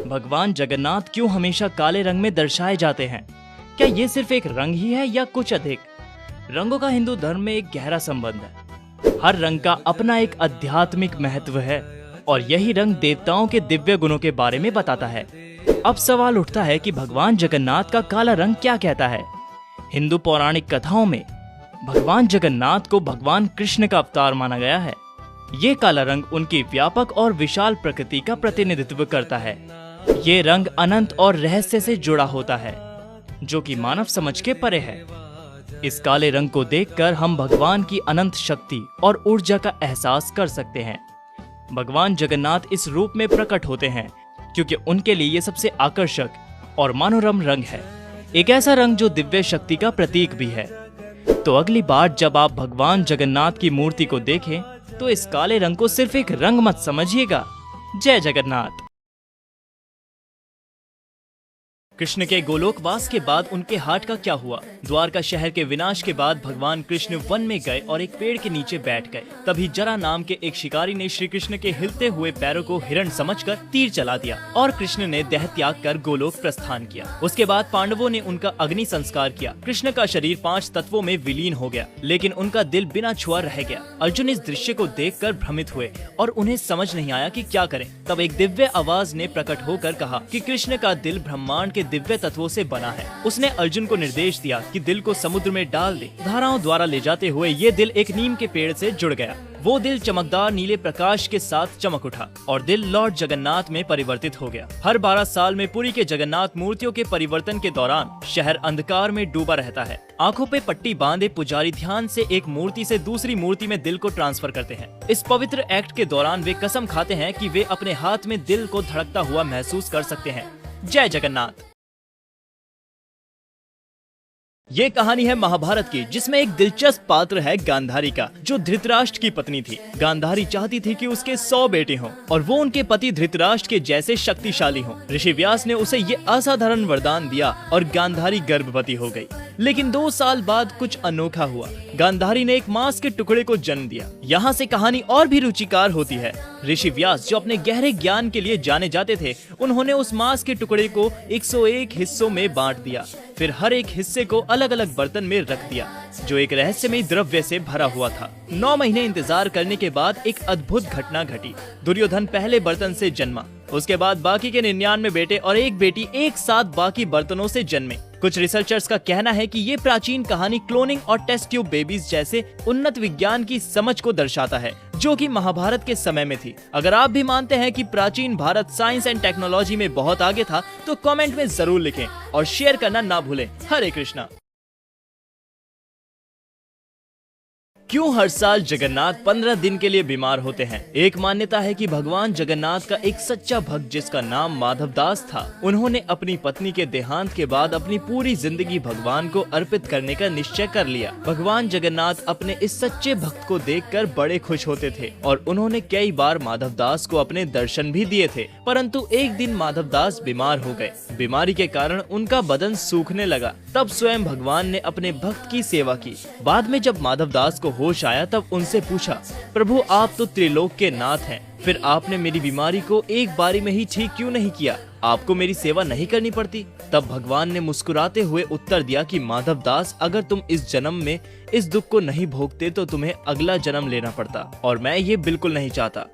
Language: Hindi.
भगवान जगन्नाथ क्यों हमेशा काले रंग में दर्शाए जाते हैं? क्या ये सिर्फ एक रंग ही है या कुछ अधिक? रंगों का हिंदू धर्म में एक गहरा संबंध है। हर रंग का अपना एक आध्यात्मिक महत्व है और यही रंग देवताओं के दिव्य गुणों के बारे में बताता है। अब सवाल उठता है कि भगवान जगन्नाथ का काला रंग क्या कहता है? हिंदू पौराणिक कथाओं में भगवान जगन्नाथ को भगवान कृष्ण का अवतार माना गया है। ये काला रंग उनकी व्यापक और विशाल प्रकृति का प्रतिनिधित्व करता है। ये रंग अनंत और रहस्य से जुड़ा होता है, जो कि मानव समझ के परे है। इस काले रंग को देखकर हम भगवान की अनंत शक्ति और ऊर्जा का एहसास कर सकते हैं। भगवान जगन्नाथ इस रूप में प्रकट होते हैं क्योंकि उनके लिए ये सबसे आकर्षक और मनोरम रंग है, एक ऐसा रंग जो दिव्य शक्ति का प्रतीक भी है। तो अगली बार जब आप भगवान जगन्नाथ की मूर्ति को देखें तो इस काले रंग को सिर्फ एक रंग मत समझिएगा। जय जगन्नाथ। कृष्ण के गोलोकवास के बाद उनके हाट का क्या हुआ? द्वारका शहर के विनाश के बाद भगवान कृष्ण वन में गए और एक पेड़ के नीचे बैठ गए। तभी जरा नाम के एक शिकारी ने श्री कृष्ण के हिलते हुए पैरों को हिरण समझकर तीर चला दिया और कृष्ण ने देह त्याग कर गोलोक प्रस्थान किया। उसके बाद पांडवों ने उनका अग्नि संस्कार किया। कृष्ण का शरीर 5 तत्वों में विलीन हो गया, लेकिन उनका दिल बिना छुआ रह गया। अर्जुन इस दृश्य को देखकर भ्रमित हुए और उन्हें समझ नहीं आया कि क्या करें। तब एक दिव्य आवाज ने प्रकट होकर कहा कि कृष्ण का दिल ब्रह्मांड के दिव्य तत्वों से बना है। उसने अर्जुन को निर्देश दिया कि दिल को समुद्र में डाल दे। धाराओं द्वारा ले जाते हुए ये दिल एक नीम के पेड़ से जुड़ गया। वो दिल चमकदार नीले प्रकाश के साथ चमक उठा और दिल लॉर्ड जगन्नाथ में परिवर्तित हो गया। हर 12 साल में पुरी के जगन्नाथ मूर्तियों के परिवर्तन के दौरान शहर अंधकार में डूबा रहता है। आंखों पे पट्टी बांधे पुजारी ध्यान से एक मूर्ति से दूसरी मूर्ति में दिल को ट्रांसफर करते हैं। इस पवित्र एक्ट के दौरान वे कसम खाते हैं कि वे अपने हाथ में दिल को धड़कता हुआ महसूस कर सकते हैं। जय जगन्नाथ। ये कहानी है महाभारत की, जिसमें एक दिलचस्प पात्र है गांधारी का, जो धृतराष्ट्र की पत्नी थी। गांधारी चाहती थी कि उसके 100 बेटे हों और वो उनके पति धृतराष्ट्र के जैसे शक्तिशाली हों। ऋषि व्यास ने उसे ये असाधारण वरदान दिया और गांधारी गर्भवती हो गई। लेकिन 2 साल बाद कुछ अनोखा हुआ। गांधारी ने एक मांस के टुकड़े को जन्म दिया। यहाँ से कहानी और भी रुचिकार होती है। ऋषि व्यास, जो अपने गहरे ज्ञान के लिए जाने जाते थे, उन्होंने उस मांस के टुकड़े को 101 हिस्सों में बांट दिया। फिर हर एक हिस्से को अलग अलग बर्तन में रख दिया, जो एक रहस्यमय द्रव्य से भरा हुआ था। 9 महीने इंतजार करने के बाद एक अद्भुत घटना घटी। दुर्योधन पहले बर्तन से जन्मा। उसके बाद बाकी के 99 बेटे और एक बेटी एक साथ बाकी बर्तनों से जन्मे। कुछ रिसर्चर्स का कहना है कि ये प्राचीन कहानी क्लोनिंग और टेस्ट ट्यूब बेबीज जैसे उन्नत विज्ञान की समझ को दर्शाता है, जो कि महाभारत के समय में थी। अगर आप भी मानते हैं कि प्राचीन भारत साइंस एंड टेक्नोलॉजी में बहुत आगे था, तो कमेंट में जरूर लिखें और शेयर करना ना भूलें। हरे कृष्णा। क्यों हर साल जगन्नाथ 15 दिन के लिए बीमार होते हैं? एक मान्यता है कि भगवान जगन्नाथ का एक सच्चा भक्त, जिसका नाम माधवदास था, उन्होंने अपनी पत्नी के देहांत के बाद अपनी पूरी जिंदगी भगवान को अर्पित करने का निश्चय कर लिया। भगवान जगन्नाथ अपने इस सच्चे भक्त को देखकर बड़े खुश होते थे और उन्होंने कई बार माधवदास को अपने दर्शन भी दिए थे। परंतु एक दिन माधवदास बीमार हो गए। बीमारी के कारण उनका बदन सूखने लगा। तब स्वयं भगवान ने अपने भक्त की सेवा की। बाद में जब माधवदास को होश आया, तब उनसे पूछा, प्रभु आप तो त्रिलोक के नाथ हैं, फिर आपने मेरी बीमारी को एक बारी में ही ठीक क्यों नहीं किया? आपको मेरी सेवा नहीं करनी पड़ती? तब भगवान ने मुस्कुराते हुए उत्तर दिया कि माधवदास, अगर तुम इस जन्म में इस दुख को नहीं भोगते तो तुम्हें अगला जन्म लेना पड़ता, और मैं ये बिल्कुल नहीं चाहता।